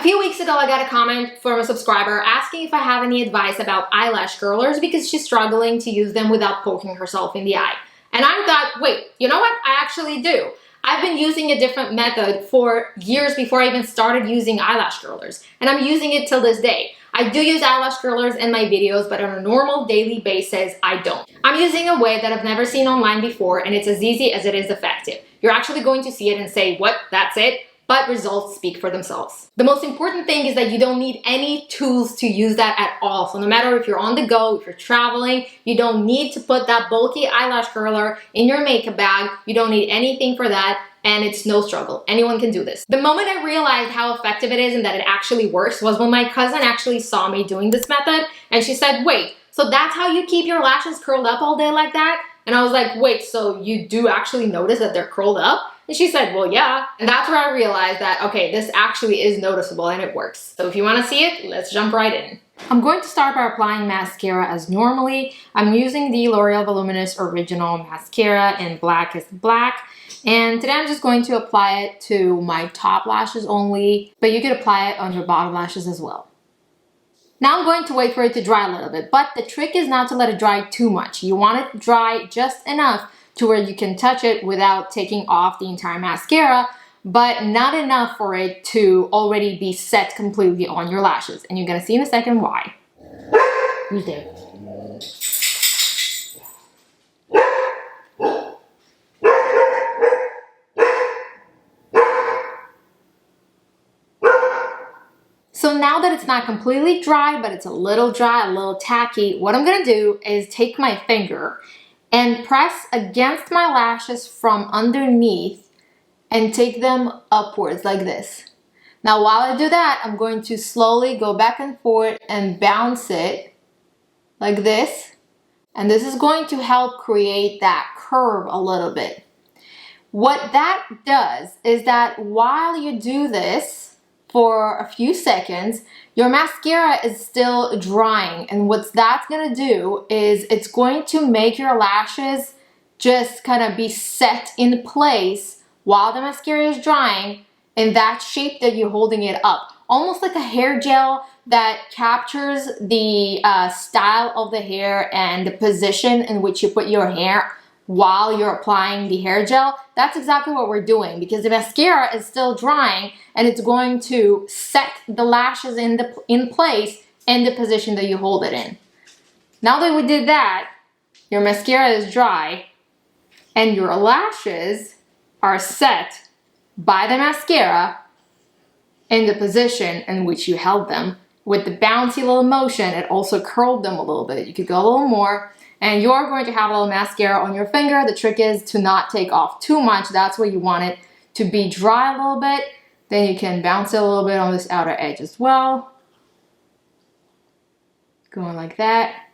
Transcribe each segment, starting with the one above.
few weeks ago, I got a comment from a subscriber asking if I have any advice about eyelash curlers because she's struggling to use them without poking herself in the eye. And I thought, wait, you know what? I actually do. I've been using a different method for years before I even started using eyelash curlers, and I'm using it till this day. I do use eyelash curlers in my videos, but on a normal daily basis, I don't. I'm using a way that I've never seen online before, and it's as easy as it is effective. You're actually going to see it and say, what, that's it? But results speak for themselves. The most important thing is that you don't need any tools to use that at all. So no matter if you're on the go, if you're traveling, you don't need to put that bulky eyelash curler in your makeup bag. You don't need anything for that, and it's no struggle. Anyone can do this. The moment I realized how effective it is and that it actually works was when my cousin actually saw me doing this method, and she said, wait, so that's how you keep your lashes curled up all day like that? And I was like, wait, so you do actually notice that they're curled up? And she said, well, yeah. And that's where I realized that, okay, this actually is noticeable and it works. So if you want to see it, let's jump right in. I'm going to start by applying mascara as normally. I'm using the L'Oreal Voluminous Original Mascara in Black is Black. And today I'm just going to apply it to my top lashes only, but you could apply it on your bottom lashes as well. Now I'm going to wait for it to dry a little bit, but the trick is not to let it dry too much. You want it to dry just enough to where you can touch it without taking off the entire mascara, but not enough for it to already be set completely on your lashes. And you're gonna see in a second why. Who's there? So now that it's not completely dry, but it's a little dry, a little tacky, what I'm gonna do is take my finger and press against my lashes from underneath and take them upwards like this. Now while I do that, I'm going to slowly go back and forth and bounce it like this. And this is going to help create that curve a little bit. What that does is that while you do this for a few seconds, your mascara is still drying, and what that's gonna do is it's going to make your lashes just kind of be set in place while the mascara is drying in that shape that you're holding it up. Almost like a hair gel that captures the style of the hair and the position in which you put your hair while you're applying the hair gel. That's exactly what we're doing, because the mascara is still drying and it's going to set the lashes in place in the position that you hold it in. Now that we did that, your mascara is dry and your lashes are set by the mascara in the position in which you held them. With the bouncy little motion, it also curled them a little bit. You could go a little more. And you're going to have a little mascara on your finger. The trick is to not take off too much. That's where you want it to be dry a little bit. Then you can bounce it a little bit on this outer edge as well. Going like that.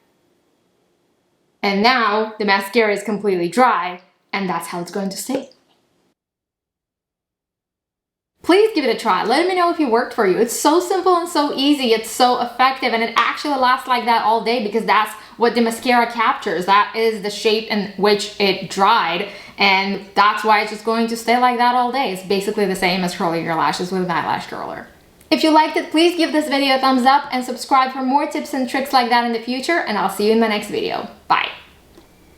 And now the mascara is completely dry, and that's how it's going to stay. Please give it a try. Let me know if it worked for you. It's so simple and so easy. It's so effective, and it actually lasts like that all day because that's what the mascara captures. That is the shape in which it dried, and that's why it's just going to stay like that all day. It's basically the same as curling your lashes with an eyelash curler. If you liked it, please give this video a thumbs up and subscribe for more tips and tricks like that in the future, and I'll see you in my next video. Bye.